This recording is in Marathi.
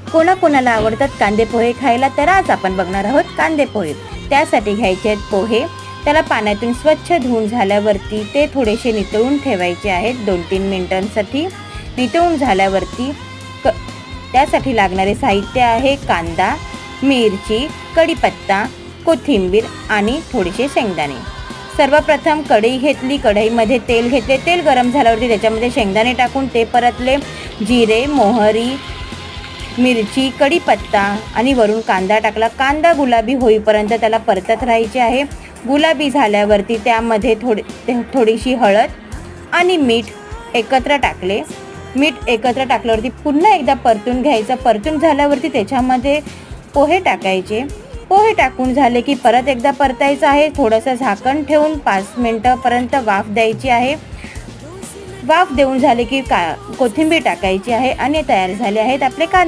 कोणाकोणाला आवडतात कांदे पोहे खायला, तर आज आपण बघणार आहोत कांदे पोहे. त्यासाठी घ्यायचे आहेत पोहे. त्याला पाण्यातून स्वच्छ धुवून झाल्यावरती ते थोडेसे नितळून ठेवायचे आहेत 2-3 मिनिटांसाठी. नितळून झाल्यावरती त्यासाठी लागणारे साहित्य आहे कांदा, मिरची, कढीपत्ता, कोथिंबीर आणि थोडेसे शेंगदाणे. सर्वप्रथम कढई घेतली. कढईमध्ये तेल घेतले. तेल गरम झाल्यावरती त्याच्यामध्ये शेंगदाणे टाकून ते परतले. जिरे, मोहरी, मिरची, कढीपत्ता आणि वरून कांदा टाकला. कांदा गुलाबी होईपर्यंत त्याला परतत राहायचे आहे. गुलाबी झाल्यावरती त्यामध्ये थोडीशी हळद आणि मीठ एकत्र टाकले. मीठ एकत्र टाकल्यावरती पुन्हा एकदा परतून घ्यायचं. परतून झाल्यावरती त्याच्यामध्ये पोहे टाकायचे. पोहे टाकून झाले की परत एकदा परतायचं आहे. थोडंसं झाकण ठेवून 5 मिनिटापर्यंत वाफ द्यायची आहे. वाफ देऊन झाले की कोथिंबीर टाकायची आहे आणि तयार झाले आहेत आपले कांदे.